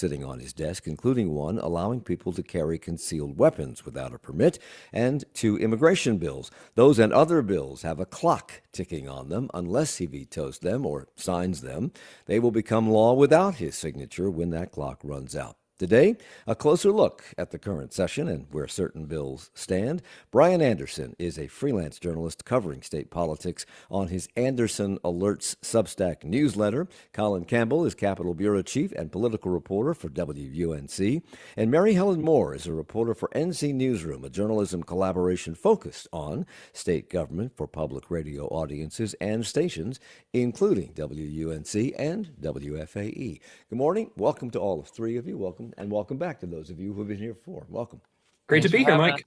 sitting on his desk, including one allowing people to carry concealed weapons without a permit, and 2 immigration bills. Those and other bills have a clock ticking on them. Unless he vetoes them or signs them, they will become law without his signature when that clock runs out. Today, a closer look at the current session and where certain bills stand. Bryan Anderson is a freelance journalist covering state politics on his Anderson Alerts Substack newsletter. Colin Campbell is Capitol Bureau Chief and political reporter for WUNC. And Helen Moore is a reporter for NC Newsroom, a journalism collaboration focused on state government for public radio audiences and stations, including WUNC and WFAE. Good morning. Welcome to all of 3 of you. Welcome. And welcome back to those of you who have been here before. Welcome. Great to be here, Mike.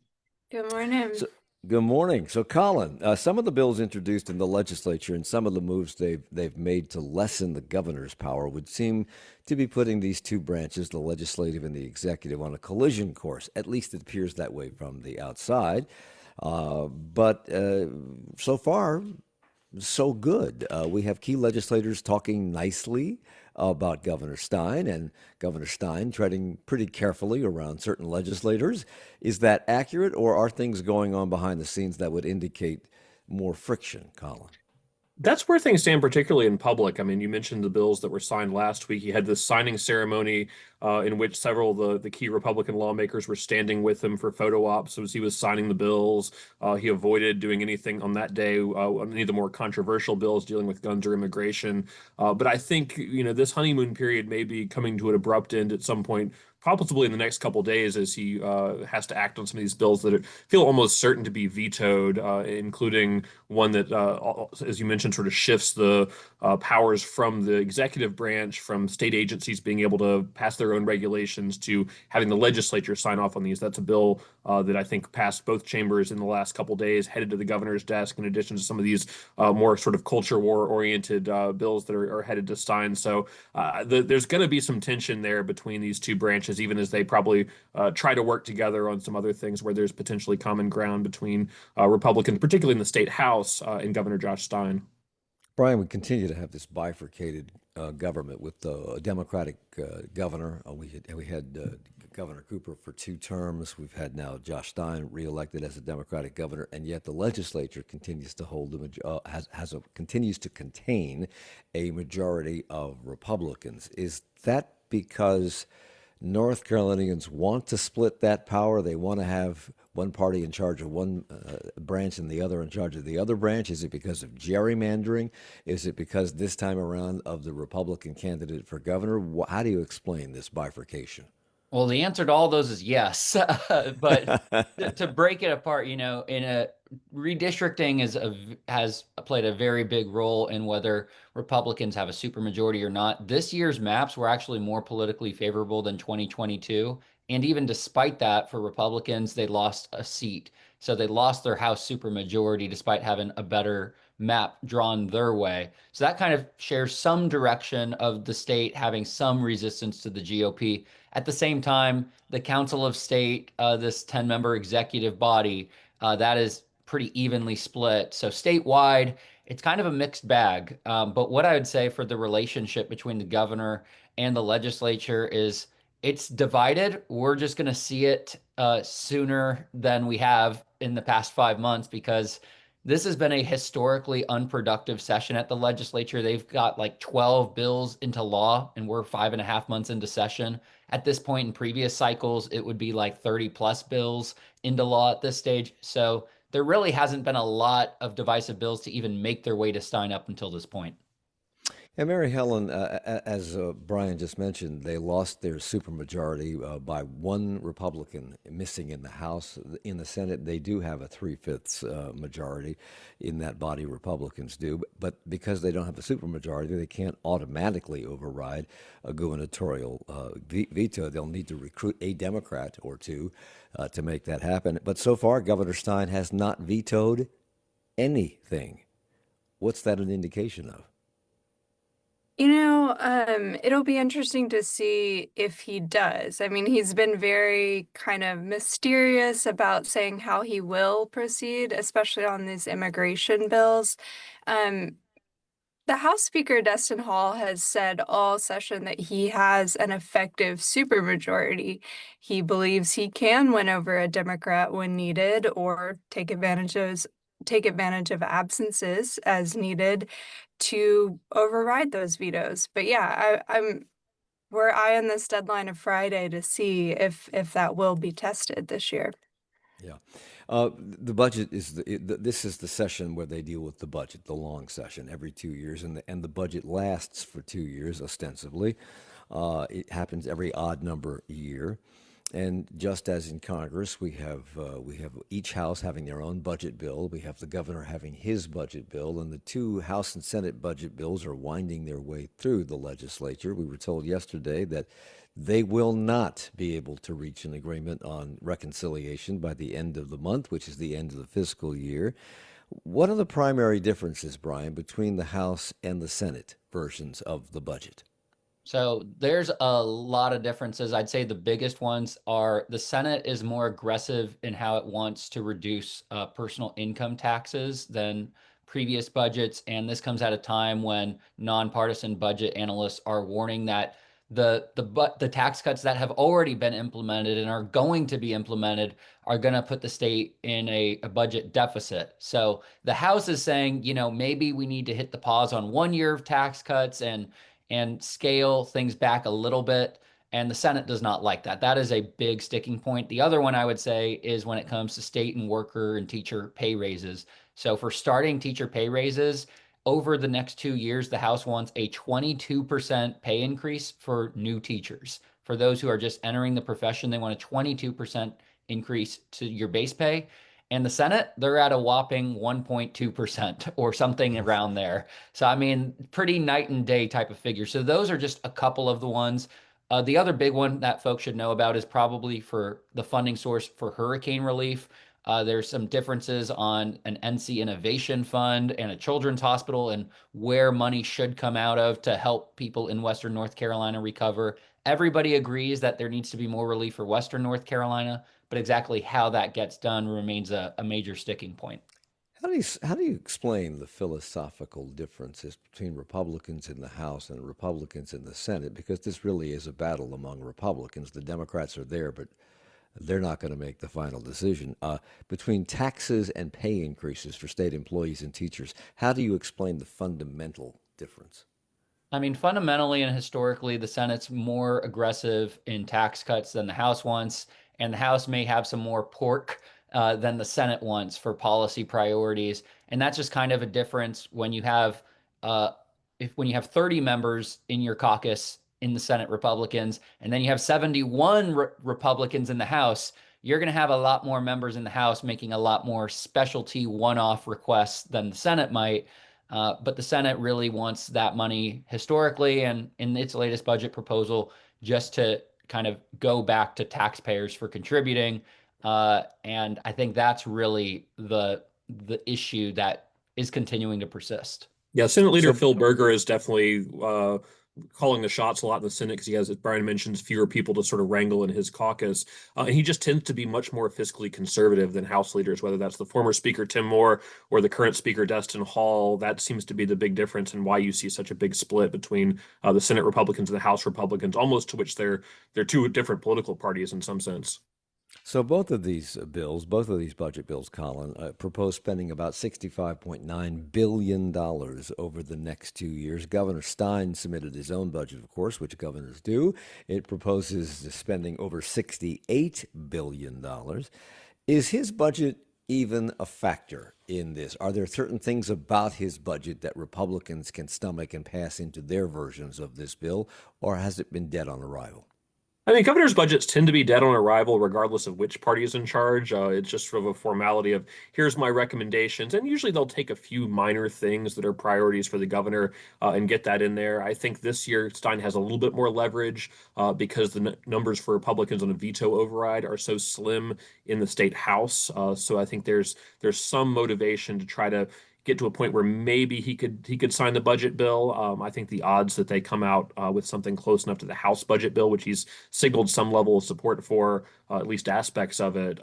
Good morning. Good morning. So, Colin, some of the bills introduced in the legislature and some of the moves they've made to lessen the governor's power would seem to be putting these 2 branches, the legislative and the executive, on a collision course. At least it appears that way from the outside. But so far, so good. We have key legislators talking nicely about Governor Stein, and Governor Stein treading pretty carefully around certain legislators. Is that accurate, or are things going on behind the scenes that would indicate more friction, Colin? That's where things stand, particularly in public. I mean, you mentioned the bills that were signed last week. He had this signing ceremony in which several of the key Republican lawmakers were standing with him for photo ops as he was signing the bills. He avoided doing anything on that day, any of the more controversial bills dealing with guns or immigration. But I think, this honeymoon period may be coming to an abrupt end at some point, probably in the next couple of days, as he has to act on some of these bills that feel almost certain to be vetoed, including one that, as you mentioned, sort of shifts the powers from the executive branch, from state agencies being able to pass their own regulations to having the legislature sign off on these. That's a bill that I think passed both chambers in the last couple of days, headed to the governor's desk, in addition to some of these more sort of culture war-oriented bills that are headed to Stein. So there's going to be some tension there between these 2 branches, even as they probably try to work together on some other things where there's potentially common ground between Republicans, particularly in the state House, and Governor Josh Stein. Bryan, we continue to have this bifurcated government with the Democratic governor. We had Governor Cooper for 2 terms. We've had now Josh Stein reelected as a Democratic governor, and yet the legislature continues to continues to contain a majority of Republicans. Is that because North Carolinians want to split that power? They want to have one party in charge of one branch and the other in charge of the other branch? Is it because of gerrymandering? Is it because this time around of the Republican candidate for governor? How do you explain this bifurcation? Well, the answer to all those is yes. But to break it apart, redistricting has played a very big role in whether Republicans have a supermajority or not. This year's maps were actually more politically favorable than 2022. And even despite that, for Republicans, they lost a seat. So they lost their House supermajority despite having a better map drawn their way. So that kind of shares some direction of the state having some resistance to the GOP. At the same time, the Council of State, this 10-member executive body, that is pretty evenly split. So statewide, it's kind of a mixed bag. But what I would say for the relationship between the governor and the legislature is it's divided. We're just going to see it sooner than we have in the past 5 months, because this has been a historically unproductive session at the legislature. They've got like 12 bills into law, and we're 5.5 months into session. At this point in previous cycles, it would be like 30 plus bills into law at this stage. So there really hasn't been a lot of divisive bills to even make their way to Stein up until this point. And Helen, as Bryan just mentioned, they lost their supermajority by 1 Republican missing in the House. In the Senate, they do have a 3/5 majority in that body, Republicans do. But because they don't have a supermajority, they can't automatically override a gubernatorial veto. They'll need to recruit a Democrat or 2 to make that happen. But so far, Governor Stein has not vetoed anything. What's that an indication of? It'll be interesting to see if he does. I mean, he's been very kind of mysterious about saying how he will proceed, especially on these immigration bills. The House Speaker, Destin Hall, has said all session that he has an effective supermajority. He believes he can win over a Democrat when needed or take advantage of absences as needed to override those vetoes. But yeah, we're eyeing this deadline of Friday to see if that will be tested this year. Yeah. The budget is this is the session where they deal with the budget, the long session every 2 years, and the budget lasts for 2 years ostensibly. It happens every odd number year, and just as in Congress, we have each house having their own budget bill. We have the governor having his budget bill, and the two House and Senate budget bills are winding their way through the legislature. We were told yesterday that they will not be able to reach an agreement on reconciliation by the end of the month, which is the end of the fiscal year. What are the primary differences, Bryan, between the House and the Senate versions of the budget? So there's a lot of differences. I'd say the biggest ones are the Senate is more aggressive in how it wants to reduce personal income taxes than previous budgets. And this comes at a time when nonpartisan budget analysts are warning that the tax cuts that have already been implemented and are going to be implemented are going to put the state in a budget deficit. So the House is saying, maybe we need to hit the pause on 1 year of tax cuts and scale things back a little bit. And the Senate does not like that. That is a big sticking point. The other one I would say is when it comes to state and worker and teacher pay raises. So for starting teacher pay raises, over the next 2 years, the House wants a 22% pay increase for new teachers. For those who are just entering the profession, they want a 22% increase to your base pay. And the Senate, they're at a whopping 1.2% or something around there. So, I mean, pretty night and day type of figure. So those are just a couple of the ones. The other big one that folks should know about is probably for the funding source for hurricane relief. There's some differences on an NC Innovation Fund and a children's hospital and where money should come out of to help people in Western North Carolina recover. Everybody agrees that there needs to be more relief for Western North Carolina, but exactly how that gets done remains a major sticking point. How do you explain the philosophical differences between Republicans in the House and Republicans in the Senate? Because this really is a battle among Republicans. The Democrats are there, but they're not going to make the final decision. Between taxes and pay increases for state employees and teachers, how do you explain the fundamental difference? I mean, fundamentally and historically, the Senate's more aggressive in tax cuts than the House wants, and the House may have some more pork than the Senate wants for policy priorities. And that's just kind of a difference when you have uh, when you have 30 members in your caucus in the Senate Republicans, and then you have 71 Republicans in the House. You're going to have a lot more members in the House making a lot more specialty one-off requests than the Senate might. But the Senate really wants that money historically and in its latest budget proposal just to kind of go back to taxpayers for contributing. And I think that's really the issue that is continuing to persist. Yeah, Senate Leader So, Phil Berger is definitely calling the shots a lot in the Senate because he has, as Bryan mentions, fewer people to sort of wrangle in his caucus. And he just tends to be much more fiscally conservative than House leaders, whether that's the former Speaker Tim Moore or the current Speaker Destin Hall. That seems to be the big difference in why you see such a big split between the Senate Republicans and the House Republicans, almost to which they're two different political parties in some sense. so both of these bills, both of these budget bills, Colin, propose spending about $65.9 billion over the next 2 years. Governor Stein submitted his own budget, of course, which governors do. It proposes spending over $68 billion. Is his budget even a factor in this? Are there certain things about his budget that Republicans can stomach and pass into their versions of this bill, or has it been dead on arrival? I mean, governors' budgets tend to be dead on arrival, regardless of which party is in charge. It's just sort of a formality of here's my recommendations, and usually they'll take a few minor things that are priorities for the governor and get that in there. I think this year Stein has a little bit more leverage because the numbers for Republicans on a veto override are so slim in the state house. So I think there's some motivation to try to get to a point where maybe he could sign the budget bill. I think the odds that they come out with something close enough to the House budget bill, which he's signaled some level of support for, at least aspects of it,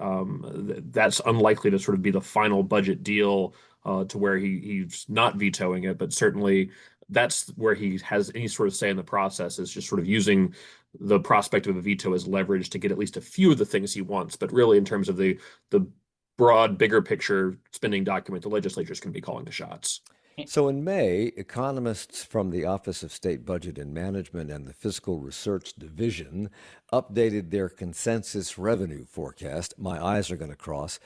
that's unlikely to sort of be the final budget deal to where he's not vetoing it, but certainly that's where he has any sort of say in the process, is just sort of using the prospect of a veto as leverage to get at least a few of the things he wants. But really, in terms of the broad, bigger picture spending document, the legislature's going to be calling the shots. So in May, economists from the Office of State Budget and Management and the Fiscal Research Division updated their consensus revenue forecast. My eyes are going to cross.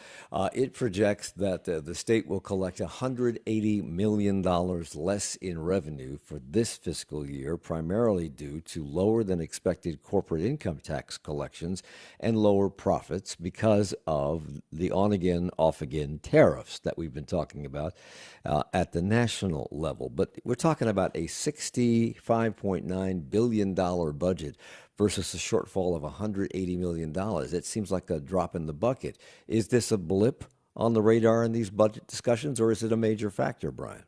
It projects that the state will collect $180 million less in revenue for this fiscal year, primarily due to lower than expected corporate income tax collections and lower profits because of the on-again, off-again tariffs that we've been talking about at the national level. But we're talking about a $65.9 billion budget versus a shortfall of $180 million. It seems like a drop in the bucket. Is this a blip on the radar in these budget discussions, or is it a major factor, Bryan?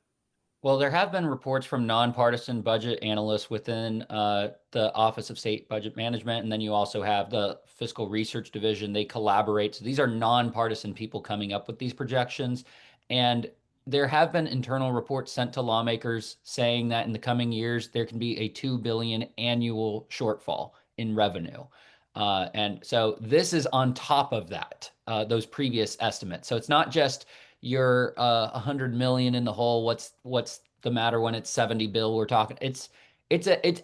Well, there have been reports from nonpartisan budget analysts within the Office of State Budget Management, and then you also have the Fiscal Research Division. They collaborate. So these are nonpartisan people coming up with these projections. And there have been internal reports sent to lawmakers saying that in the coming years, there can be a $2 billion annual shortfall in revenue. And so this is on top of that, those previous estimates. So it's not just you're 100 million in the hole. What's the matter when it's 70 bill? We're talking. It's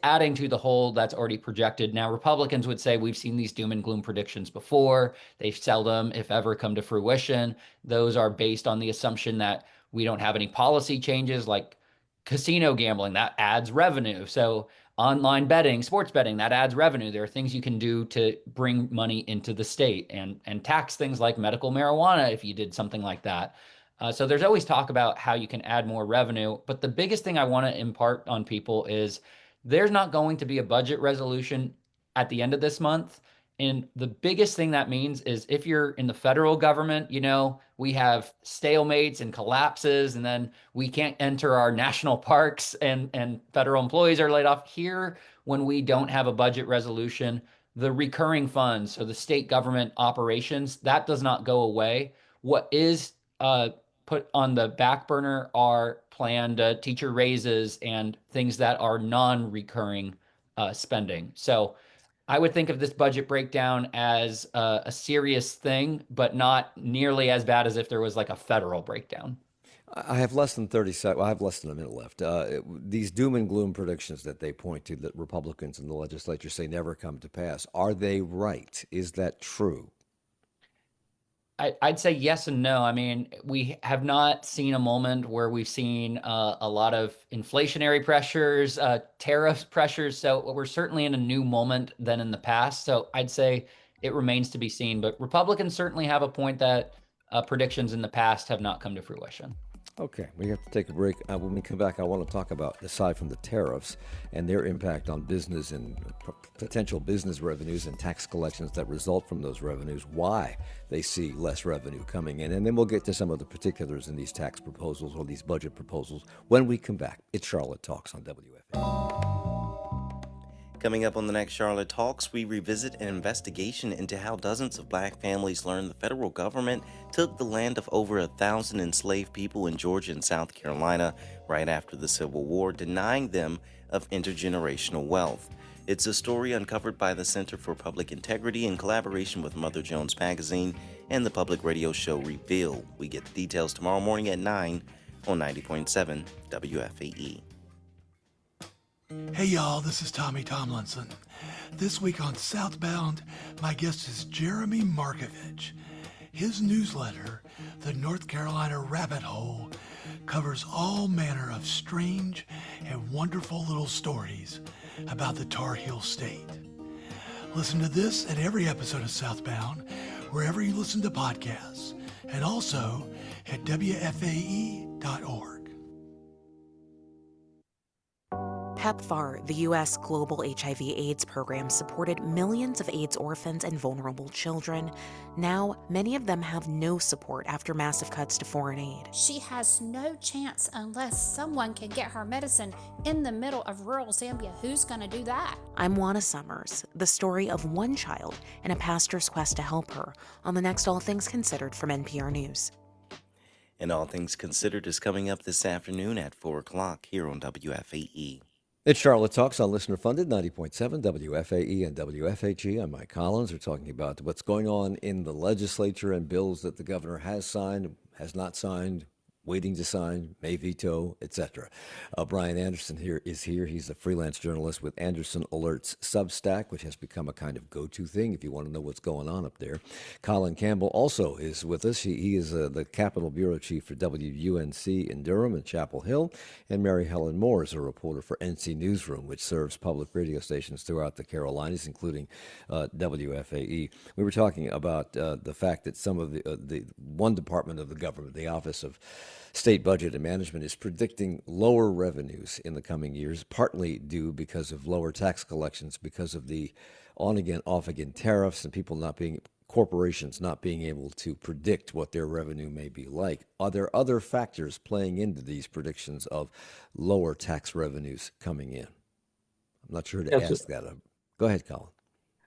adding to the hole that's already projected. Now, Republicans would say we've seen these doom and gloom predictions before. They seldom, if ever, come to fruition. Those are based on the assumption that we don't have any policy changes like casino gambling that adds revenue. So online betting, sports betting, that adds revenue. There are things you can do to bring money into the state and tax things like medical marijuana if you did something like that. So there's always talk about how you can add more revenue. But the biggest thing I want to impart on people is there's not going to be a budget resolution at the end of this month. And the biggest thing that means is if you're in the federal government, we have stalemates and collapses, and then we can't enter our national parks and federal employees are laid off. Here, when we don't have a budget resolution, the recurring funds, so the state government operations, that does not go away. What is put on the back burner are planned teacher raises and things that are non-recurring spending. So I would think of this budget breakdown as a serious thing, but not nearly as bad as if there was like a federal breakdown. I have less than 30 seconds. Well, I have less than a minute left. These doom and gloom predictions that they point to that Republicans in the legislature say never come to pass, are they right? Is that true? I'd say yes and no. I mean, we have not seen a moment where we've seen a lot of inflationary pressures, tariff pressures. So we're certainly in a new moment than in the past. So I'd say it remains to be seen. But Republicans certainly have a point that predictions in the past have not come to fruition. Okay, we have to take a break. When we come back, I want to talk about, aside from the tariffs and their impact on business and potential business revenues and tax collections that result from those revenues, why they see less revenue coming in. And then we'll get to some of the particulars in these tax proposals or these budget proposals when we come back. It's Charlotte Talks on WFAE. Coming up on the next Charlotte Talks, we revisit an investigation into how dozens of black families learned the federal government took the land of over 1,000 enslaved people in Georgia and South Carolina right after the Civil War, denying them of intergenerational wealth. It's a story uncovered by the Center for Public Integrity in collaboration with Mother Jones Magazine and the public radio show Reveal. We get the details tomorrow morning at 9 on 90.7 WFAE. Hey y'all, this is Tommy Tomlinson. This week on Southbound, my guest is Jeremy Markovich. His newsletter, The North Carolina Rabbit Hole, covers all manner of strange and wonderful little stories about the Tar Heel State. Listen to this and every episode of Southbound wherever you listen to podcasts, and also at WFAE.org. PEPFAR, the U.S. global HIV/AIDS program, supported millions of AIDS orphans and vulnerable children. Now, many of them have no support after massive cuts to foreign aid. She has no chance unless someone can get her medicine in the middle of rural Zambia. Who's going to do that? I'm Juana Summers, the story of one child and a pastor's quest to help her on the next All Things Considered from NPR News. And All Things Considered is coming up this afternoon at 4 o'clock here on WFAE. It's Charlotte Talks on Listener Funded 90.7 WFAE and WFHE. I'm Mike Collins. We're talking about what's going on in the legislature and bills that the governor has signed, has not signed, waiting to sign, may veto, etc. Bryan Anderson is here. He's a freelance journalist with Anderson Alerts Substack, which has become a kind of go-to thing if you want to know what's going on up there. Colin Campbell also is with us. He is the Capitol Bureau Chief for WUNC in Durham and Chapel Hill. And Helen Moore is a reporter for NC Newsroom, which serves public radio stations throughout the Carolinas, including WFAE. We were talking about the fact that some of the one department of the government, the Office of State Budget and Management, is predicting lower revenues in the coming years, partly due because of lower tax collections, because of the on-again, off-again tariffs and corporations not being able to predict what their revenue may be like. Are there other factors playing into these predictions of lower tax revenues coming in? I'm not sure to Yes. ask that. Go ahead, Colin.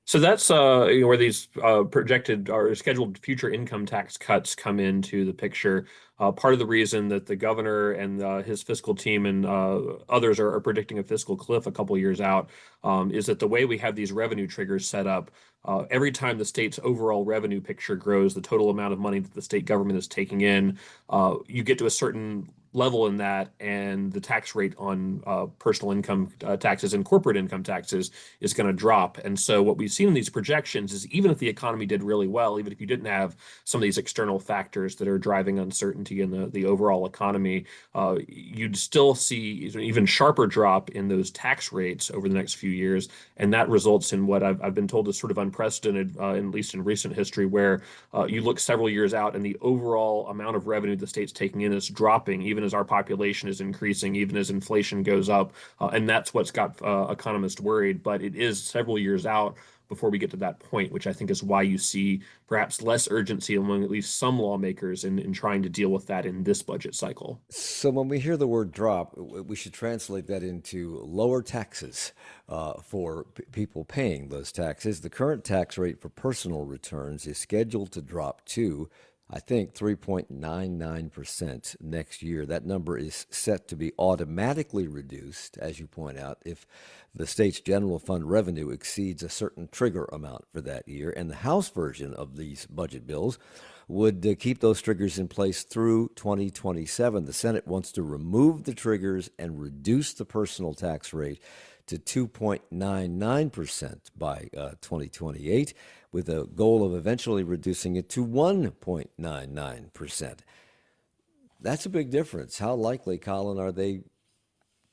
So that's where these projected or scheduled future income tax cuts come into the picture. Part of the reason that the governor and his fiscal team and others are predicting a fiscal cliff a couple years out is that the way we have these revenue triggers set up, every time the state's overall revenue picture grows, the total amount of money that the state government is taking in, you get to a certain level in that, and the tax rate on personal income taxes and corporate income taxes is going to drop. And so what we've seen in these projections is even if the economy did really well, even if you didn't have some of these external factors that are driving uncertainty in the overall economy, you'd still see an even sharper drop in those tax rates over the next few years. And that results in what I've been told is sort of unprecedented, at least in recent history, where you look several years out and the overall amount of revenue the state's taking in is dropping, even as our population is increasing, even as inflation goes up. And that's what's got economists worried. But it is several years out before we get to that point, which I think is why you see perhaps less urgency among at least some lawmakers in trying to deal with that in this budget cycle. So when we hear the word drop, we should translate that into lower taxes for people paying those taxes. The current tax rate for personal returns is scheduled to drop to, I think, 3.99% next year. That number is set to be automatically reduced, as you point out, if the state's general fund revenue exceeds a certain trigger amount for that year. And the House version of these budget bills would keep those triggers in place through 2027. The Senate wants to remove the triggers and reduce the personal tax rate to 2.99% by 2028, with a goal of eventually reducing it to 1.99%. That's a big difference. How likely, Colin, are they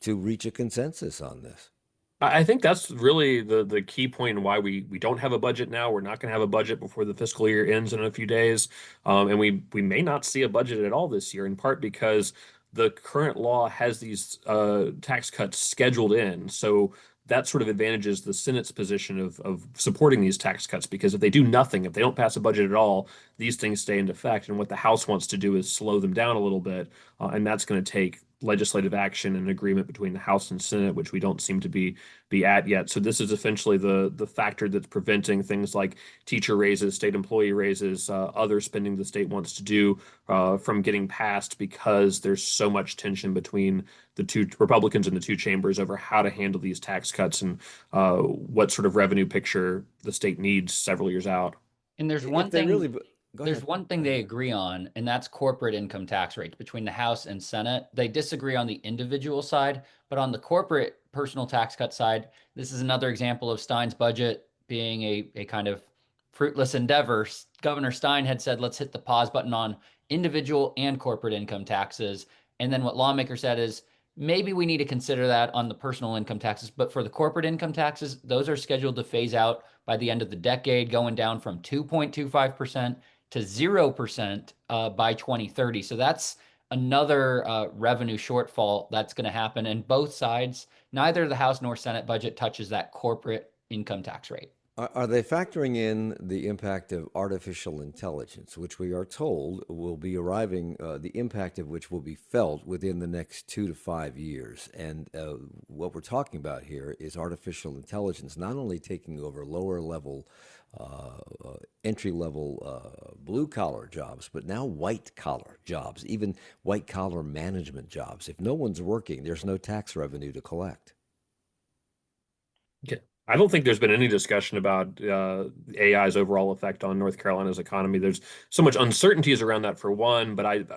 to reach a consensus on this? I think that's really the key point in why we don't have a budget now. We're not going to have a budget before the fiscal year ends in a few days. And we may not see a budget at all this year, in part because the current law has these tax cuts scheduled in. So that sort of advantages the Senate's position of supporting these tax cuts, because if they do nothing, if they don't pass a budget at all, these things stay into effect. And what the House wants to do is slow them down a little bit. And that's going to take legislative action and agreement between the House and Senate, which we don't seem to be at yet. So this is essentially the factor that's preventing things like teacher raises, state employee raises, other spending the state wants to do from getting passed, because there's so much tension between the two Republicans in the two chambers over how to handle these tax cuts and what sort of revenue picture the state needs several years out. And there's If one they thing. really, go There's ahead. one thing they agree on, and that's corporate income tax rates between the House and Senate. They disagree on the individual side, but on the corporate personal tax cut side, this is another example of Stein's budget being a kind of fruitless endeavor. Governor Stein had said, let's hit the pause button on individual and corporate income taxes. And then what lawmakers said is, maybe we need to consider that on the personal income taxes, but for the corporate income taxes, those are scheduled to phase out by the end of the decade, going down from 2.25% to 0% by 2030. So that's another revenue shortfall that's going to happen. And both sides, neither the House nor Senate budget touches that corporate income tax rate. Are they factoring in the impact of artificial intelligence, which we are told will be arriving, the impact of which will be felt within the next 2 to 5 years? And what we're talking about here is artificial intelligence not only taking over lower level, entry level blue collar jobs, but now white collar jobs, even white collar management jobs. If no one's working, there's no tax revenue to collect. Yeah. I don't think there's been any discussion about AI's overall effect on North Carolina's economy. There's so much uncertainties around that for one, but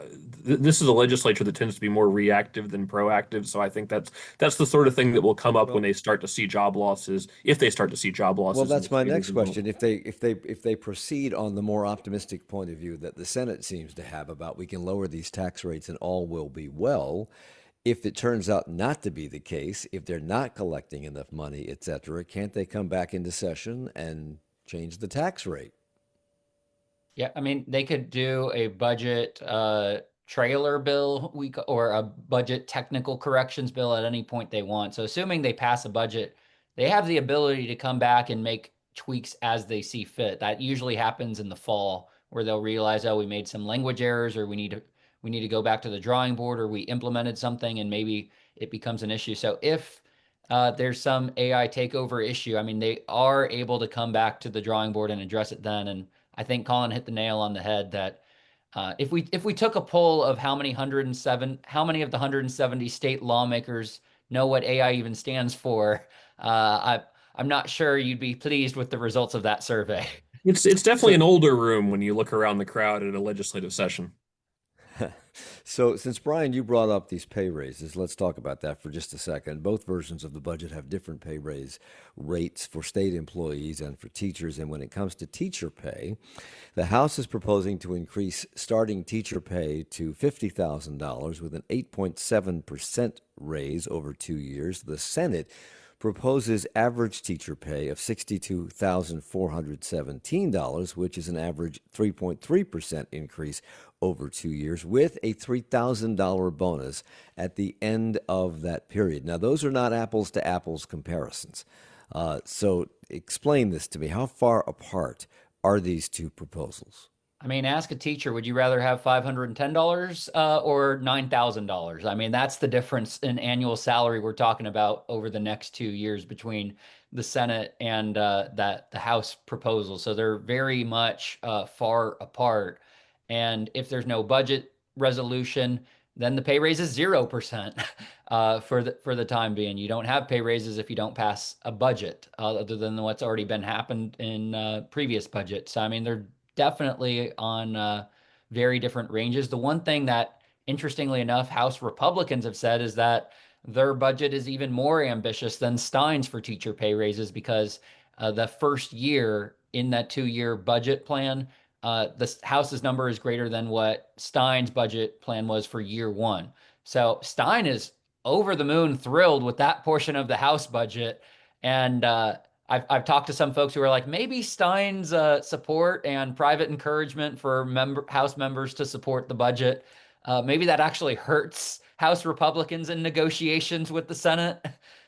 this is a legislature that tends to be more reactive than proactive. So I think that's the sort of thing that will come up when they start to see job losses, if they start to see job losses. Well, in the that's my state as next a result. question. If they proceed on the more optimistic point of view that the Senate seems to have about we can lower these tax rates and all will be well, if it turns out not to be the case, if they're not collecting enough money, et cetera, can't they come back into session and change the tax rate? Yeah, I mean, they could do a budget trailer bill or a budget technical corrections bill at any point they want. So assuming they pass a budget, they have the ability to come back and make tweaks as they see fit. That usually happens in the fall where they'll realize, oh, we made some language errors, or we need to go back to the drawing board, or we implemented something and maybe it becomes an issue. So if there's some AI takeover issue, I mean, they are able to come back to the drawing board and address it then. And I think Colin hit the nail on the head that if we took a poll of how many of the 170 state lawmakers know what AI even stands for, I'm not sure you'd be pleased with the results of that survey. It's definitely So, an older room when you look around the crowd at a legislative session. so since Brian, you brought up these pay raises, let's talk about that for just a second. Both versions of the budget have different pay raise rates for state employees and for teachers. And when it comes to teacher pay, the House is proposing to increase starting teacher pay to $50,000 with an 8.7% raise over 2 years. The Senate proposes average teacher pay of $62,417, which is an average 3.3% increase over 2 years, with a $3,000 bonus at the end of that period. Now, those are not apples to apples comparisons. So explain this to me. How far apart are these two proposals? I mean, ask a teacher, would you rather have $510 or $9,000? I mean, that's the difference in annual salary we're talking about over the next 2 years between the Senate and the House proposal. So they're very much far apart. And if there's no budget resolution, then the pay raise is 0% for the time being. You don't have pay raises if you don't pass a budget, other than what's already been happened in previous budgets. So, I mean, they're definitely on very different ranges. The one thing that, interestingly enough, House Republicans have said is that their budget is even more ambitious than Stein's for teacher pay raises because the first year in that 2 year budget plan, the House's number is greater than what Stein's budget plan was for year one. So Stein is over the moon thrilled with that portion of the House budget. And I've talked to some folks who are like, maybe Stein's support and private encouragement for House members to support the budget, maybe that actually hurts House Republicans in negotiations with the Senate.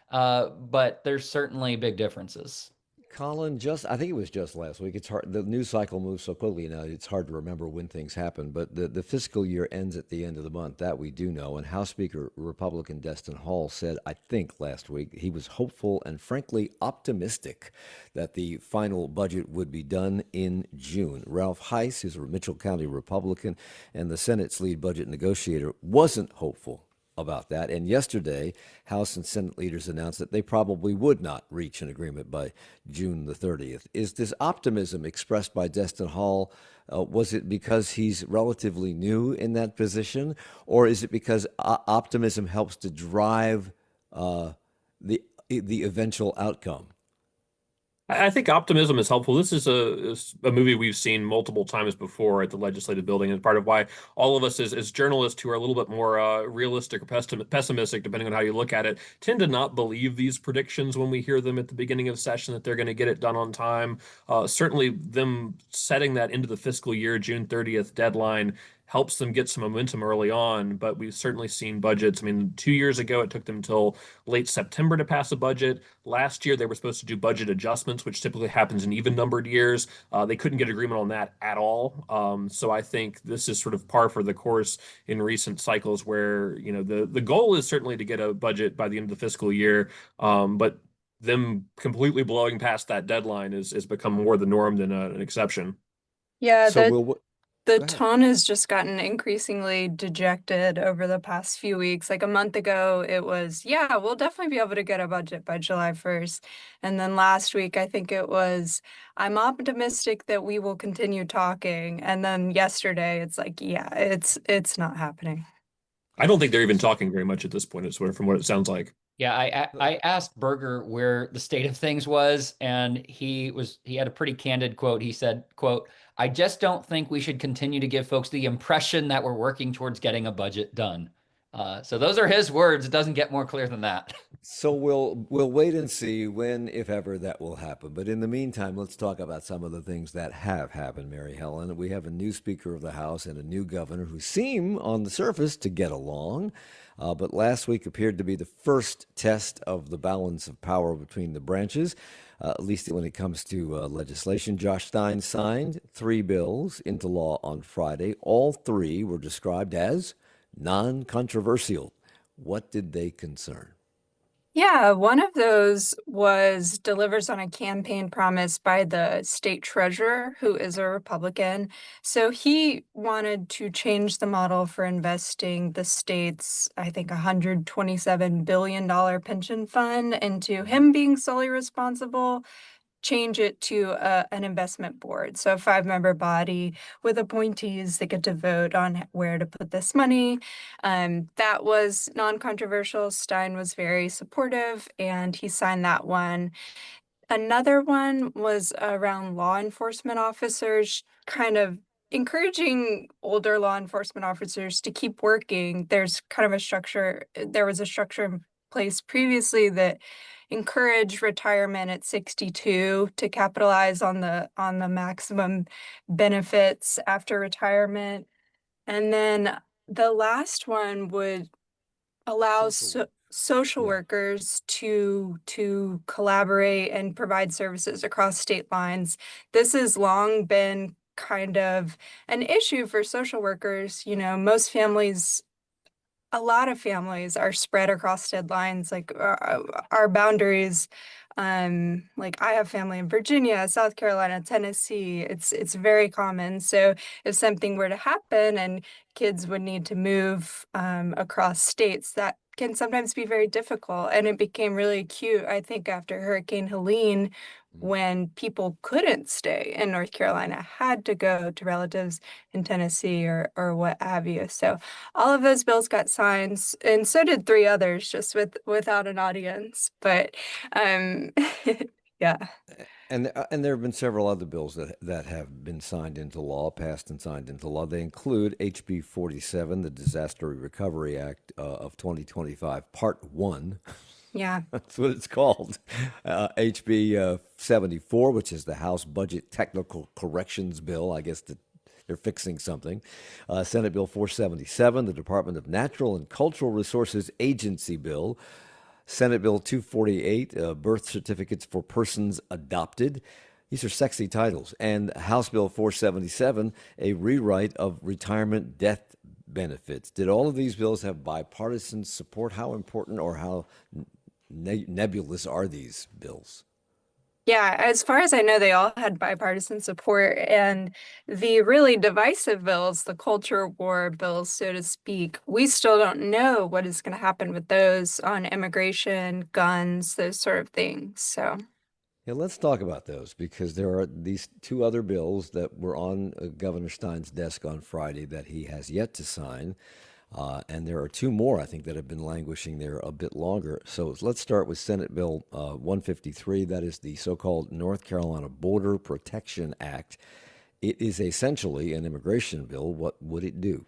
But there's certainly big differences. Colin, I think it was just last week. It's hard. The news cycle moves so quickly now, it's hard to remember when things happen. But the fiscal year ends at the end of the month. That we do know. And House Speaker Republican Destin Hall said, I think last week, he was hopeful and frankly optimistic that the final budget would be done in June. Ralph Heiss, who's a Mitchell County Republican and the Senate's lead budget negotiator, wasn't hopeful about that. And yesterday, House and Senate leaders announced that they probably would not reach an agreement by June the 30th. Is this optimism expressed by Destin Hall, was it because he's relatively new in that position, or is it because optimism helps to drive the eventual outcome? I think optimism is helpful. This is a movie we've seen multiple times before at the legislative building, and part of why all of us as journalists who are a little bit more realistic or pessimistic, depending on how you look at it, tend to not believe these predictions when we hear them at the beginning of session that they're going to get it done on time. Certainly them setting that into the fiscal year, June 30th deadline, helps them get some momentum early on. But we've certainly seen budgets. I mean, 2 years ago, it took them till late September to pass a budget. Last year, they were supposed to do budget adjustments, which typically happens in even numbered years. They couldn't get agreement on that at all. So I think this is sort of par for the course in recent cycles where, the goal is certainly to get a budget by the end of the fiscal year. But them completely blowing past that deadline is become more the norm than an exception. Yeah, So the will the go ahead. tone has just gotten increasingly dejected over the past few weeks. Like a month ago, it was, yeah, we'll definitely be able to get a budget by July 1st. And then last week, I think it was, I'm optimistic that we will continue talking. And then yesterday, it's like, yeah, it's not happening. I don't think they're even talking very much at this point, from what it sounds like. Yeah, I asked Berger where the state of things was, and he had a pretty candid quote. He said, quote, "I just don't think we should continue to give folks the impression that we're working towards getting a budget done." So those are his words. It doesn't get more clear than that. So we'll wait and see when, if ever, that will happen. But in the meantime, let's talk about some of the things that have happened, Mary Helen. We have a new Speaker of the House and a new governor who seem, on the surface, to get along. But last week appeared to be the first test of the balance of power between the branches, at least when it comes to legislation. Josh Stein signed 3 bills into law on Friday. All 3 were described as non-controversial. What did they concern? Yeah, one of those delivers on a campaign promise by the state treasurer, who is a Republican. So he wanted to change the model for investing the state's, I think, $127 billion pension fund into him being solely responsible, change it to an investment board. So a 5-member body with appointees that get to vote on where to put this money. That was non-controversial. Stein was very supportive, and he signed that one. Another one was around law enforcement officers, kind of encouraging older law enforcement officers to keep working. There was a structure in place previously that encouraged retirement at 62 to capitalize on the maximum benefits after retirement. And then the last one would allow social Yeah. workers to collaborate and provide services across state lines. This has long been kind of an issue for social workers. A lot of families are spread across state lines, like our boundaries. Like I have family in Virginia, South Carolina, Tennessee. It's very common. So if something were to happen and kids would need to move across states, that can sometimes be very difficult. And it became really acute, I think, after Hurricane Helene, when people couldn't stay in North Carolina, had to go to relatives in Tennessee or what have you. So all of those bills got signed, and so did 3 others, just without an audience. But yeah. And there have been several other bills that have been signed into law, passed and signed into law. They include HB 47, the Disaster Recovery Act of 2025, Part 1. Yeah. That's what it's called. HB 74, which is the House Budget Technical Corrections Bill. I guess they're fixing something. Senate Bill 477, the Department of Natural and Cultural Resources Agency Bill. Senate Bill 248, birth certificates for persons adopted. These are sexy titles. And House Bill 477, a rewrite of retirement death benefits. Did all of these bills have bipartisan support? How important or how nebulous are these bills? Yeah, as far as I know, they all had bipartisan support. And the really divisive bills, the culture war bills, so to speak, we still don't know what is going to happen with those on immigration, guns, those sort of things. So, Yeah, let's talk about those because there are these 2 other bills that were on Governor Stein's desk on Friday that he has yet to sign. And there are 2 more, I think, that have been languishing there a bit longer. So let's start with Senate Bill 153. That is the so-called North Carolina Border Protection Act. It is essentially an immigration bill. What would it do?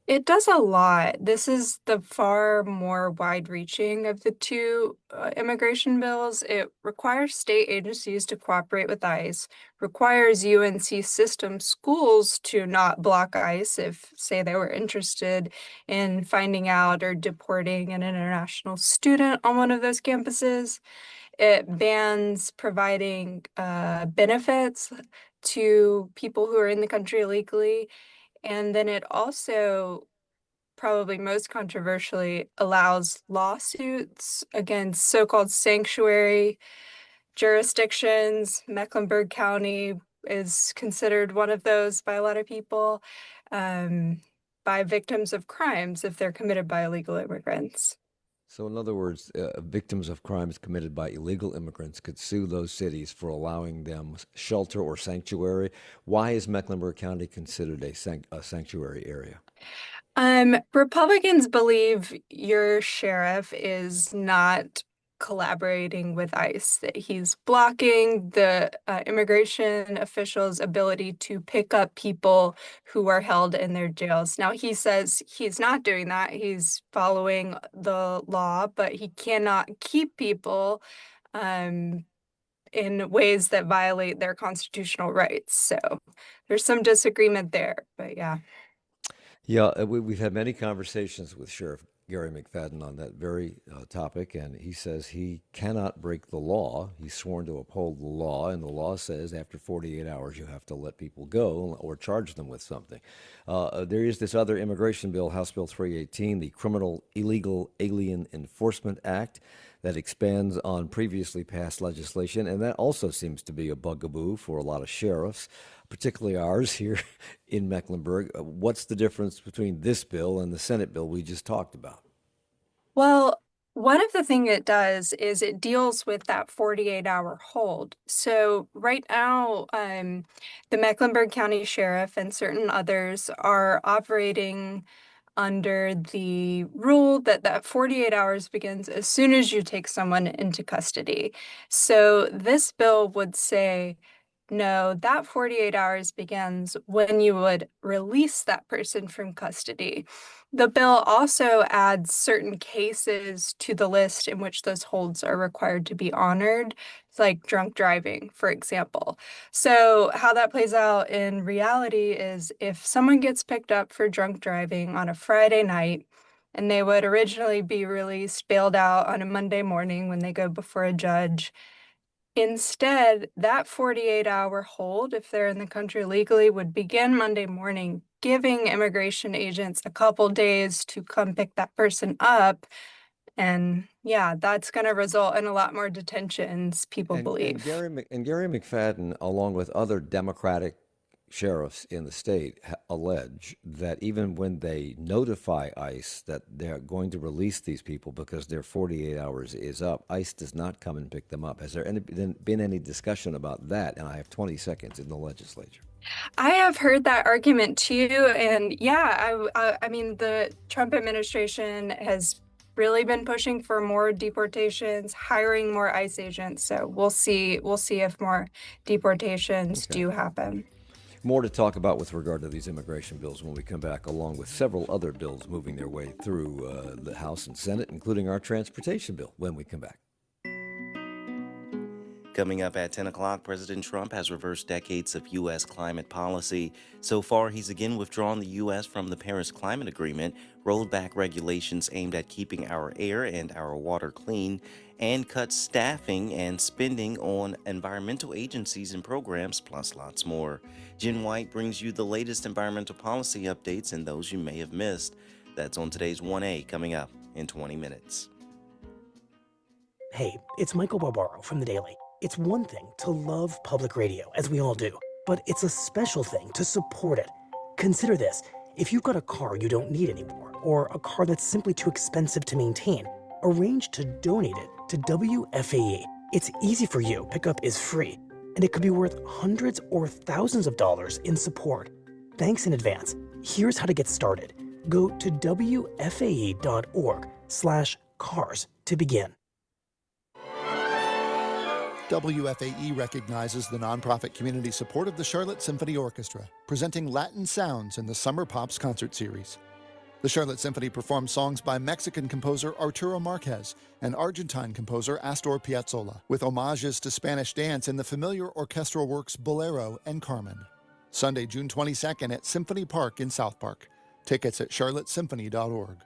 It does a lot. This is the far more wide-reaching of the two immigration bills. It requires state agencies to cooperate with ICE, requires UNC system schools to not block ICE if, say, they were interested in finding out or deporting an international student on one of those campuses. It bans providing benefits to people who are in the country illegally. And then it also, probably most controversially, allows lawsuits against so-called sanctuary jurisdictions. Mecklenburg County is considered one of those by a lot of people, by victims of crimes if they're committed by illegal immigrants. So, in other words, victims of crimes committed by illegal immigrants could sue those cities for allowing them shelter or sanctuary. Why is Mecklenburg County considered a sanctuary area? Republicans believe your sheriff is not collaborating with ICE, that he's blocking the immigration officials' ability to pick up people who are held in their jails. Now, he says he's not doing that. He's following the law, but he cannot keep people in ways that violate their constitutional rights. So there's some disagreement there, but yeah. Yeah, we've had many conversations with Sheriff Gary McFadden on that very topic, and he says he cannot break the law. He's sworn to uphold the law, and the law says after 48 hours you have to let people go or charge them with something. There is this other immigration bill, House Bill 318, the Criminal Illegal Alien Enforcement Act, that expands on previously passed legislation, and that also seems to be a bugaboo for a lot of sheriffs, particularly ours here in Mecklenburg. What's the difference between this bill and the Senate bill we just talked about? Well, one of the things it does is it deals with that 48-hour hold. So right now, the Mecklenburg County Sheriff and certain others are operating under the rule that 48 hours begins as soon as you take someone into custody. So this bill would say, no, that 48 hours begins when you would release that person from custody. The bill also adds certain cases to the list in which those holds are required to be honored, like drunk driving, for example. So how that plays out in reality is if someone gets picked up for drunk driving on a Friday night, and they would originally be released, bailed out on a Monday morning when they go before a judge. Instead, that 48-hour hold, if they're in the country legally, would begin Monday morning, giving immigration agents a couple days to come pick that person up. And yeah, that's going to result in a lot more detentions, people believe. And Gary McFadden, along with other Democratic sheriffs in the state, allege that even when they notify ICE that they're going to release these people because their 48 hours is up, ICE does not come and pick them up. Has there been any discussion about that? And I have 20 seconds in the legislature. I have heard that argument too. And yeah, I mean, the Trump administration has really been pushing for more deportations, hiring more ICE agents. So we'll see if more deportations do happen. More to talk about with regard to these immigration bills when we come back, along with several other bills moving their way through the House and Senate, including our transportation bill, when we come back. Coming up at 10 o'clock, President Trump has reversed decades of U.S. climate policy. So far, he's again withdrawn the U.S. from the Paris Climate Agreement, rolled back regulations aimed at keeping our air and our water clean, and cut staffing and spending on environmental agencies and programs, plus lots more. Jen White brings you the latest environmental policy updates and those you may have missed. That's on today's 1A, coming up in 20 minutes. Hey, it's Michael Barbaro from The Daily. It's one thing to love public radio, as we all do, but it's a special thing to support it. Consider this. If you've got a car you don't need anymore, or a car that's simply too expensive to maintain, arrange to donate it to WFAE. It's easy for you, pickup is free, and it could be worth hundreds or thousands of dollars in support. Thanks in advance. Here's how to get started. Go to WFAE.org/cars to begin. WFAE recognizes the nonprofit community support of the Charlotte Symphony Orchestra, presenting Latin sounds in the Summer Pops concert series. The Charlotte Symphony performed songs by Mexican composer Arturo Marquez and Argentine composer Astor Piazzolla, with homages to Spanish dance in the familiar orchestral works Bolero and Carmen. Sunday, June 22nd at Symphony Park in South Park. Tickets at charlottesymphony.org.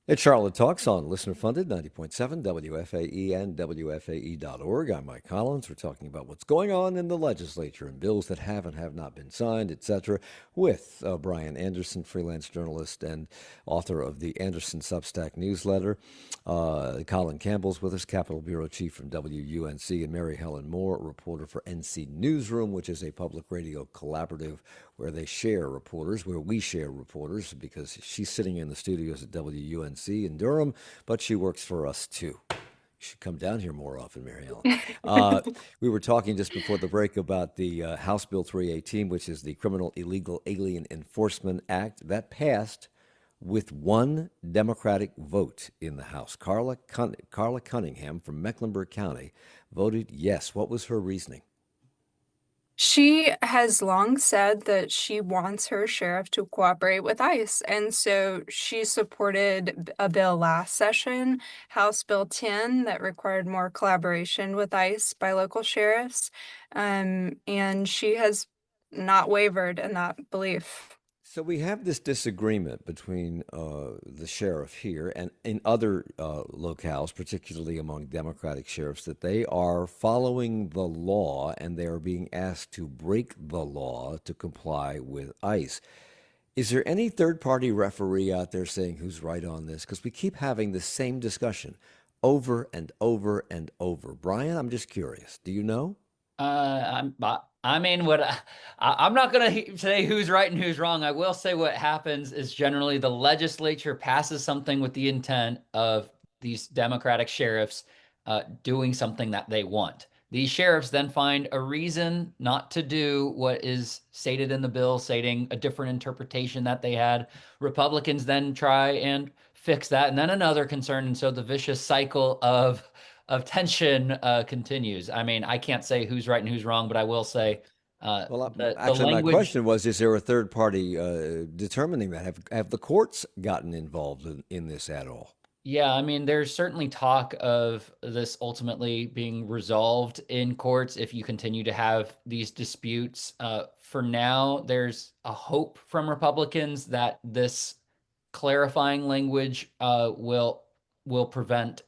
It's Charlotte Talks on listener-funded 90.7 WFAE and WFAE.org. I'm Mike Collins. We're talking about what's going on in the legislature and bills that have and have not been signed, etc., with Bryan Anderson, freelance journalist and author of the Anderson Substack newsletter. Colin Campbell's with us, Capitol Bureau Chief from WUNC, and Mary Helen Moore, a reporter for NC Newsroom, which is a public radio collaborative where they share reporters, where we share reporters, because she's sitting in the studios at WUNC in Durham, but she works for us too. You should come down here more often, Mary Ellen. We were talking just before the break about the House Bill 318, which is the Criminal Illegal Alien Enforcement Act that passed with one Democratic vote in the House. Carla Cunningham from Mecklenburg County voted yes. What was her reasoning? She has long said that she wants her sheriff to cooperate with ICE. And so she supported a bill last session, House Bill 10, that required more collaboration with ICE by local sheriffs. And she has not wavered in that belief. So we have this disagreement between the sheriff here and in other locales, particularly among Democratic sheriffs, that they are following the law and they are being asked to break the law to comply with ICE. Is there any third-party referee out there saying who's right on this? Because we keep having the same discussion over and over and over. Bryan, I'm just curious. Do you know? I mean, I'm not going to say who's right and who's wrong. I will say what happens is generally the legislature passes something with the intent of these Democratic sheriffs doing something that they want. These sheriffs then find a reason not to do what is stated in the bill, stating a different interpretation that they had. Republicans then try and fix that, and then another concern. And so the vicious cycle of tension continues. I mean, I can't say who's right and who's wrong, but I will say Actually, my question was, is there a third party determining that? Have the courts gotten involved in this at all? Yeah, I mean, there's certainly talk of this ultimately being resolved in courts if you continue to have these disputes. For now, there's a hope from Republicans that this clarifying language will prevent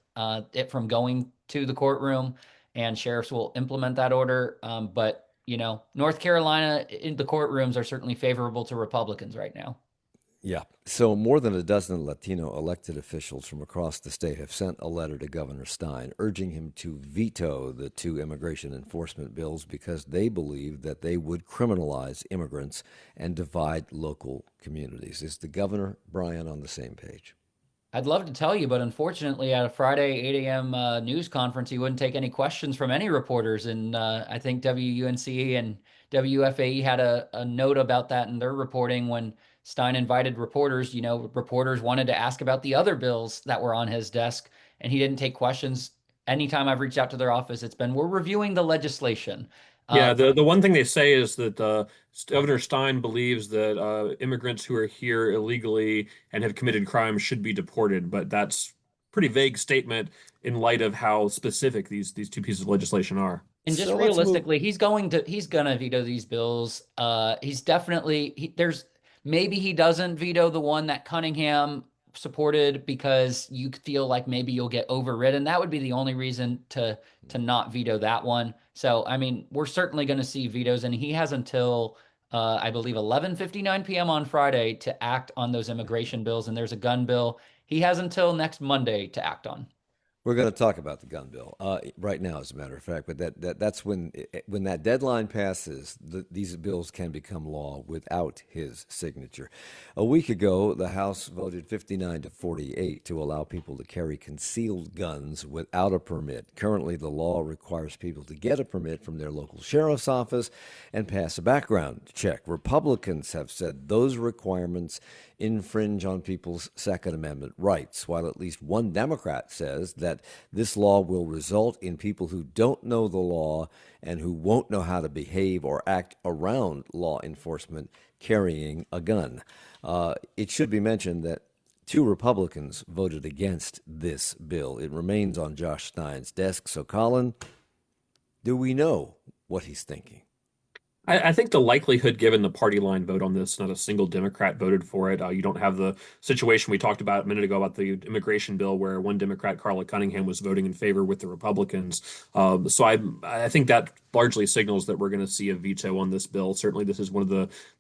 it from going to the courtroom, and sheriffs will implement that order. But, you know, North Carolina in the courtrooms are certainly favorable to Republicans right now. Yeah. So more than a dozen Latino elected officials from across the state have sent a letter to Governor Stein urging him to veto the two immigration enforcement bills because they believe that they would criminalize immigrants and divide local communities. Is the governor, Bryan, on the same page? I'd love to tell you, but unfortunately at a Friday 8 a.m. News conference, he wouldn't take any questions from any reporters. And I think WUNC and WFAE had a note about that in their reporting when Stein invited reporters. You know, reporters wanted to ask about the other bills that were on his desk, and he didn't take questions. Anytime I've reached out to their office, it's been, we're reviewing the legislation. Yeah, the one thing they say is that Governor Stein believes that immigrants who are here illegally and have committed crimes should be deported, but that's a pretty vague statement in light of how specific these two pieces of legislation are. And just realistically, he's gonna veto these bills. He's definitely maybe he doesn't veto the one that Cunningham supported because you feel like maybe you'll get overridden. That would be the only reason to not veto that one. So, I mean, we're certainly going to see vetoes, and he has until, I believe, 11:59 p.m. on Friday to act on those immigration bills, and there's a gun bill. He has until next Monday to act on. We're going to talk about the gun bill right now, as a matter of fact. But that's when that deadline passes, these bills can become law without his signature. A week ago, the House voted 59-48 to allow people to carry concealed guns without a permit. Currently, the law requires people to get a permit from their local sheriff's office and pass a background check. Republicans have said those requirements infringe on people's Second Amendment rights, while at least one Democrat says that that this law will result in people who don't know the law and who won't know how to behave or act around law enforcement carrying a gun. It should be mentioned that 2 Republicans voted against this bill. It remains on Josh Stein's desk. So, Colin, do we know what he's thinking? I think the likelihood, given the party line vote on this, not a single Democrat voted for it. You don't have the situation we talked about a minute ago about the immigration bill, where one Democrat, Carla Cunningham, was voting in favor with the Republicans. So I think that largely signals that we're going to see a veto on this bill. Certainly, this is one of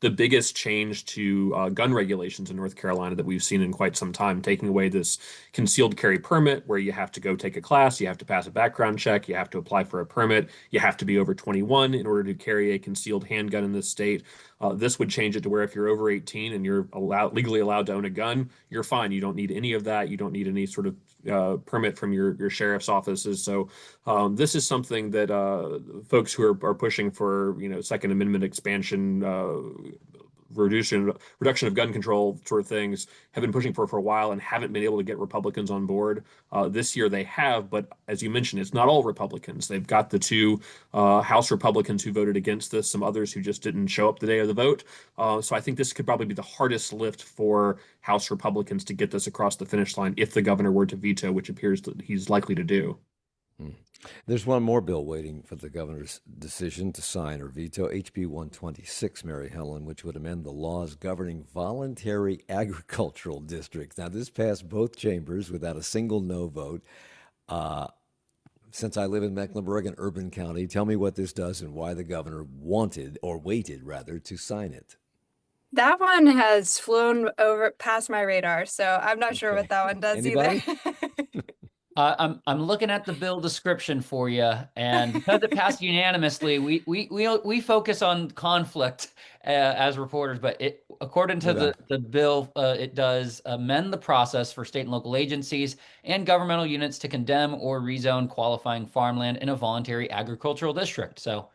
the biggest change to gun regulations in North Carolina that we've seen in quite some time, taking away this concealed carry permit where you have to go take a class, you have to pass a background check, you have to apply for a permit, you have to be over 21 in order to carry a concealed handgun in this state. This would change it to where if you're over 18 and you're legally allowed to own a gun, you're fine. You don't need any of that. You don't need any sort of permit from your sheriff's offices. So this is something that folks who are pushing for, Second Amendment expansion, reduction of gun control sort of things have been pushing for a while and haven't been able to get Republicans on board. This year they have, but as you mentioned, it's not all Republicans. They've got the 2 House Republicans who voted against this, some others who just didn't show up the day of the vote. So I think this could probably be the hardest lift for House Republicans to get this across the finish line if the governor were to veto, which appears that he's likely to do. There's one more bill waiting for the governor's decision to sign or veto, HB 126, Mary Helen, which would amend the laws governing voluntary agricultural districts. Now, this passed both chambers without a single no vote. Since I live in Mecklenburg, an urban county, tell me what this does and why the governor waited rather, to sign it. That one has flown over past my radar, so I'm not sure Okay. what that one does Anybody? either. I'm looking at the bill description for you, and because it passed unanimously, we focus on conflict as reporters. But according to the bill, it does amend the process for state and local agencies and governmental units to condemn or rezone qualifying farmland in a voluntary agricultural district. So,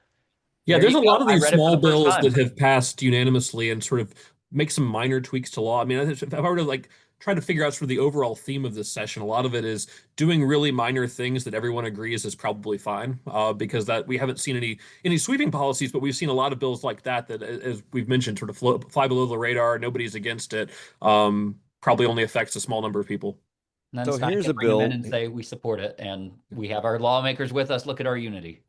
Yeah, there there's you a go. lot of I these read it for small the first bills time. that have passed unanimously and sort of make some minor tweaks to law. I mean, if I were to try to figure out sort of the overall theme of this session, a lot of it is doing really minor things that everyone agrees is probably fine, because that we haven't seen any sweeping policies, but we've seen a lot of bills like that, as we've mentioned, sort of fly below the radar. Nobody's against it. Probably only affects a small number of people. And then So Stein here's can a bring them in bill. and say we support it, and we have our lawmakers with us. Look at our unity.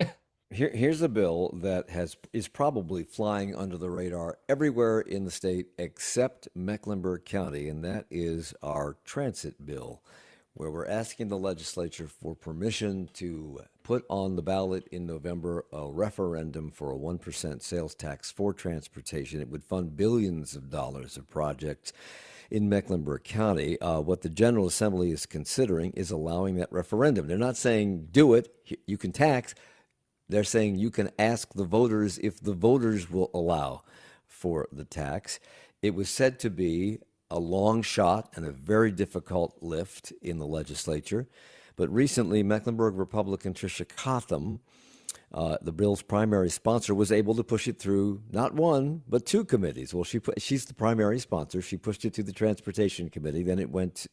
Here's a bill that is probably flying under the radar everywhere in the state except Mecklenburg County, and that is our transit bill, where we're asking the legislature for permission to put on the ballot in November a referendum for a 1% sales tax for transportation. It would fund billions of dollars of projects in Mecklenburg County. What the General Assembly is considering is allowing that referendum. They're not saying do it, you can tax. They're saying you can ask the voters if the voters will allow for the tax. It was said to be a long shot and a very difficult lift in the legislature. But recently, Mecklenburg Republican Tricia Cotham, the bill's primary sponsor, was able to push it through not one, but 2 committees. Well, she's the primary sponsor. She pushed it to the Transportation Committee. Then it went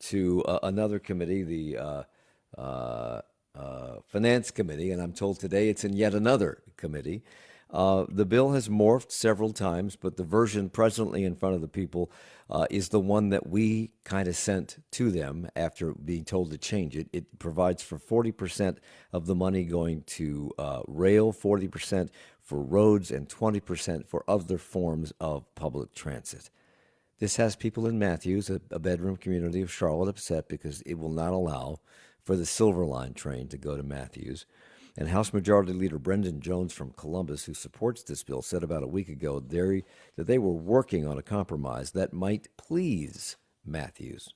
to another committee, the Finance Committee, and I'm told today it's in yet another committee. The bill has morphed several times, but the version presently in front of the people is the one that we kind of sent to them after being told to change it. It provides for 40% of the money going to rail, 40% for roads, and 20% for other forms of public transit. This has people in Matthews, a bedroom community of Charlotte, upset because it will not allow for the Silver Line train to go to Matthews. And House Majority Leader Brendan Jones from Columbus, who supports this bill, said about a week ago that they were working on a compromise that might please Matthews.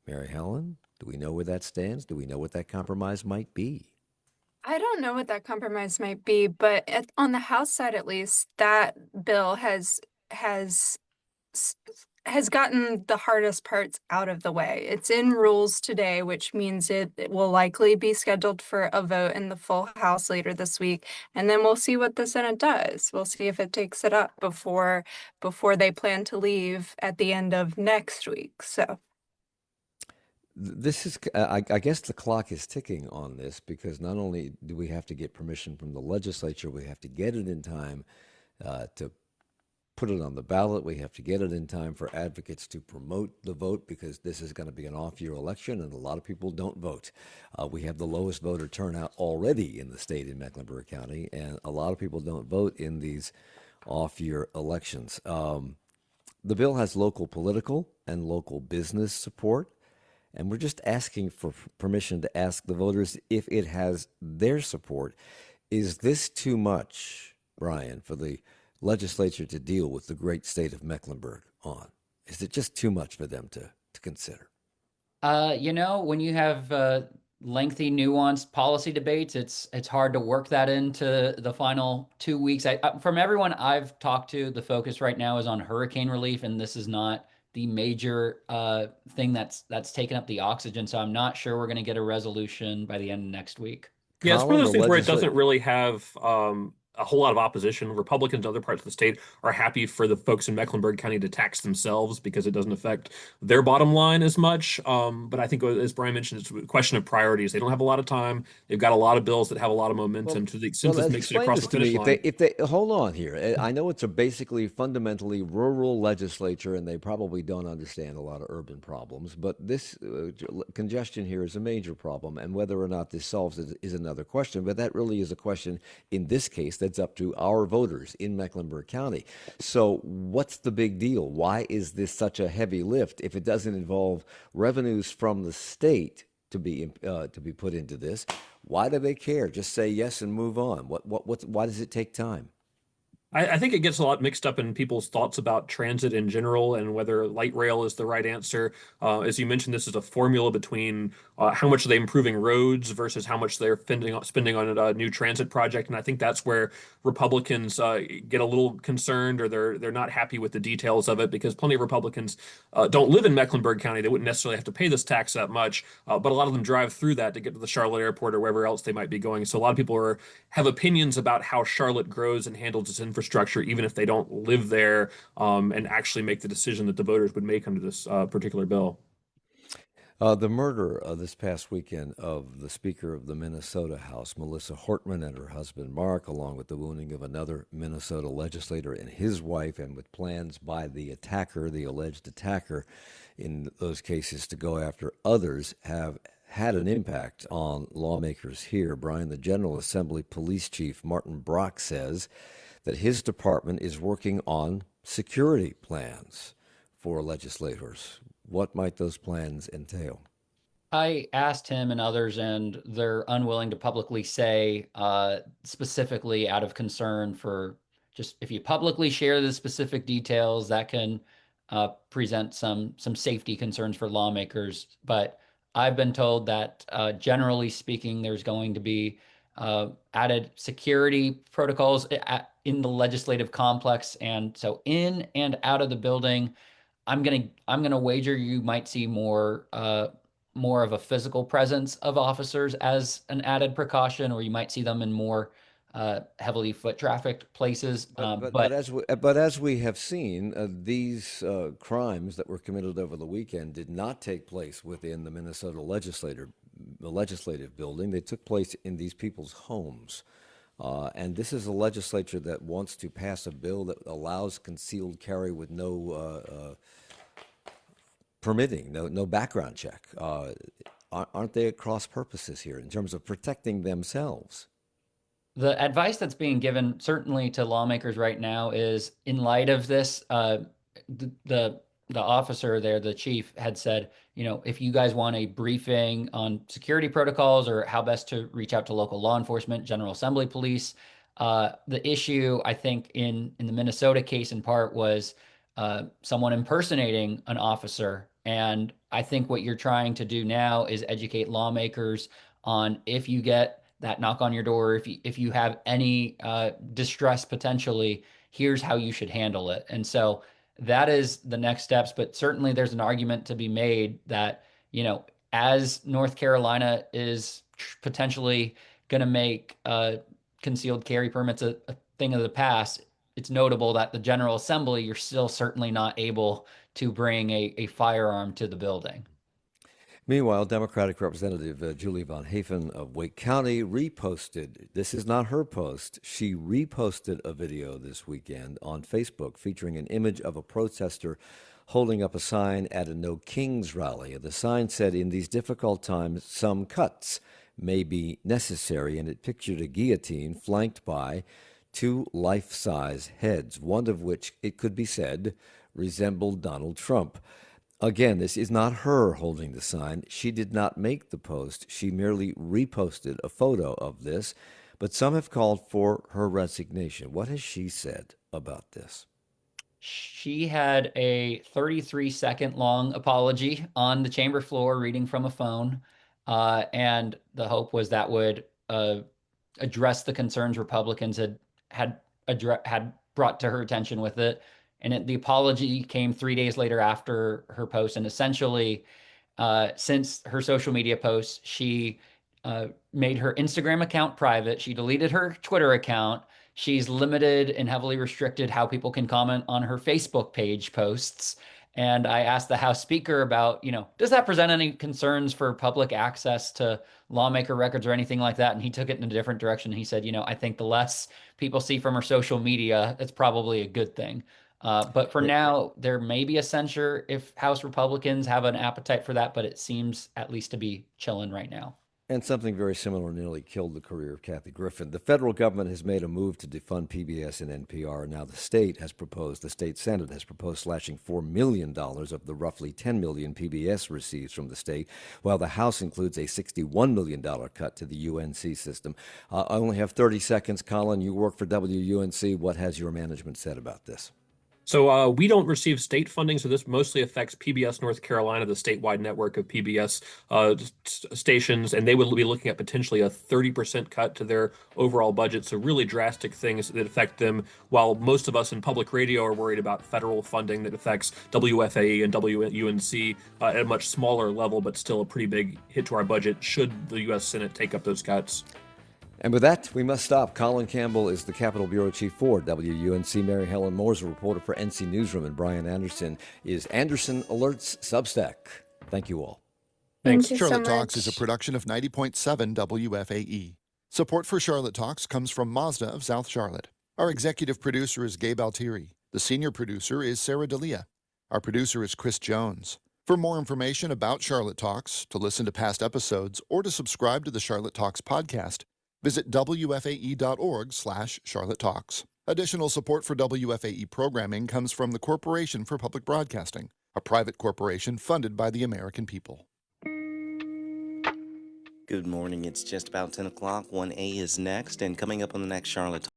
Mary Helen, do we know where that stands? Do we know what that compromise might be? I don't know what that compromise might be, but on the House side, at least, that bill has gotten the hardest parts out of the way. It's in rules today, which means it will likely be scheduled for a vote in the full House later this week. And then we'll see what the Senate does. We'll see if it takes it up before they plan to leave at the end of next week. So This is, I guess the clock is ticking on this because not only do we have to get permission from the legislature, we have to get it in time to put it on the ballot. We have to get it in time for advocates to promote the vote because this is going to be an off-year election and a lot of people don't vote. We have the lowest voter turnout already in the state in Mecklenburg County, and a lot of people don't vote in these off-year elections. The bill has local political and local business support, and we're just asking for permission to ask the voters if it has their support. Is this too much, Bryan, for the legislature to deal with the great state of Mecklenburg on? Is it just too much for them to consider? When you have lengthy, nuanced policy debates, it's hard to work that into the final 2 weeks. From everyone I've talked to, the focus right now is on hurricane relief, and this is not the major thing that's taken up the oxygen. So I'm not sure we're going to get a resolution by the end of next week. Yeah, it's one of Colin, those the things where it legisla- doesn't really have a whole lot of opposition. Republicans in other parts of the state are happy for the folks in Mecklenburg County to tax themselves because it doesn't affect their bottom line as much. But I think, as Bryan mentioned, it's a question of priorities. They don't have a lot of time. They've got a lot of bills that have a lot of momentum. To the extent this makes it explain across this the to me. finish line. If they hold on here, I know it's a basically fundamentally rural legislature, and they probably don't understand a lot of urban problems. But this congestion here is a major problem, and whether or not this solves it is another question. But that really is a question in this case that's up to our voters in Mecklenburg County. So, what's the big deal? Why is this such a heavy lift if it doesn't involve revenues from the state to be put into this? Why do they care? Just say yes and move on. Why does it take time? I think it gets a lot mixed up in people's thoughts about transit in general and whether light rail is the right answer. As you mentioned, this is a formula between how much are they improving roads versus how much they're spending on a new transit project. And I think that's where Republicans get a little concerned, or they're not happy with the details of it, because plenty of Republicans don't live in Mecklenburg County. They wouldn't necessarily have to pay this tax that much, but a lot of them drive through that to get to the Charlotte airport or wherever else they might be going. So a lot of people have opinions about how Charlotte grows and handles its infrastructure, even if they don't live there, and actually make the decision that the voters would make under this particular bill. The murder this past weekend of the Speaker of the Minnesota House, Melissa Hortman, and her husband Mark, along with the wounding of another Minnesota legislator and his wife, and with plans by the attacker, the alleged attacker, in those cases to go after others, have had an impact on lawmakers here. Bryan, the General Assembly Police Chief Martin Brock says that his department is working on security plans for legislators. What might those plans entail? I asked him and others, and they're unwilling to publicly say specifically, out of concern for just if you publicly share the specific details, that can present some safety concerns for lawmakers. But I've been told that generally speaking, there's going to be added security protocols in the legislative complex, and so in and out of the building. I'm gonna wager you might see more of a physical presence of officers as an added precaution, or you might see them in more heavily foot trafficked places. But as we have seen, these crimes that were committed over the weekend did not take place within the Minnesota legislative building. They took place in these people's homes. And this is a legislature that wants to pass a bill that allows concealed carry with no permitting, no background check. Aren't they at cross purposes here in terms of protecting themselves? The advice that's being given certainly to lawmakers right now is, in light of this, the officer there, the chief, had said, if you guys want a briefing on security protocols or how best to reach out to local law enforcement, General Assembly police. The issue, I think, in the Minnesota case in part was someone impersonating an officer. And I think what you're trying to do now is educate lawmakers on, if you get that knock on your door, if you have any distress potentially, here's how you should handle it. And so that is the next steps. But certainly there's an argument to be made that, as North Carolina is potentially going to make concealed carry permits a thing of the past, it's notable that the General Assembly, you're still certainly not able to bring a firearm to the building. Meanwhile, Democratic Representative Julie Von Hafen of Wake County reposted, this is not her post, she reposted a video this weekend on Facebook featuring an image of a protester holding up a sign at a No Kings rally. The sign said, "In these difficult times, some cuts may be necessary," and it pictured a guillotine flanked by two life-size heads, one of which, it could be said, resembled Donald Trump. Again, this is not her holding the sign. She did not make the post. She merely reposted a photo of this, but some have called for her resignation. What has she said about this? She had a 33-second long apology on the chamber floor reading from a phone. And the hope was that would address the concerns Republicans had brought to her attention with it. And the apology came 3 days later after her post. And essentially, since her social media posts, she made her Instagram account private. She deleted her Twitter account. She's limited and heavily restricted how people can comment on her Facebook page posts. And I asked the House Speaker about, does that present any concerns for public access to lawmaker records or anything like that? And he took it in a different direction. He said, I think the less people see from her social media, it's probably a good thing. But for now, there may be a censure if House Republicans have an appetite for that, but it seems at least to be chilling right now. And something very similar nearly killed the career of Kathy Griffin. The federal government has made a move to defund PBS and NPR. Now the state Senate has proposed slashing $4 million of the roughly $10 million PBS receives from the state, while the House includes a $61 million cut to the UNC system. I only have 30 seconds. Colin, you work for WUNC. What has your management said about this? So we don't receive state funding, so this mostly affects PBS North Carolina, the statewide network of PBS stations, and they would be looking at potentially a 30% cut to their overall budget. So really drastic things that affect them, while most of us in public radio are worried about federal funding that affects WFAE and WUNC at a much smaller level, but still a pretty big hit to our budget should the U.S. Senate take up those cuts. And with that, we must stop. Colin Campbell is the Capitol Bureau Chief for WUNC. Mary Helen Moore is a reporter for NC Newsroom. And Bryan Anderson is Anderson Alerts Substack. Thank you all. Thanks. Thank you Charlotte so Talks is a much. production of 90.7 WFAE. Support for Charlotte Talks comes from Mazda of South Charlotte. Our executive producer is Gabe Altieri. The senior producer is Sarah D'Elia. Our producer is Chris Jones. For more information about Charlotte Talks, to listen to past episodes, or to subscribe to the Charlotte Talks podcast, visit WFAE.org/Charlotte Talks. Additional support for WFAE programming comes from the Corporation for Public Broadcasting, a private corporation funded by the American people. Good morning. It's just about 10 o'clock. 1A is next, and coming up on the next Charlotte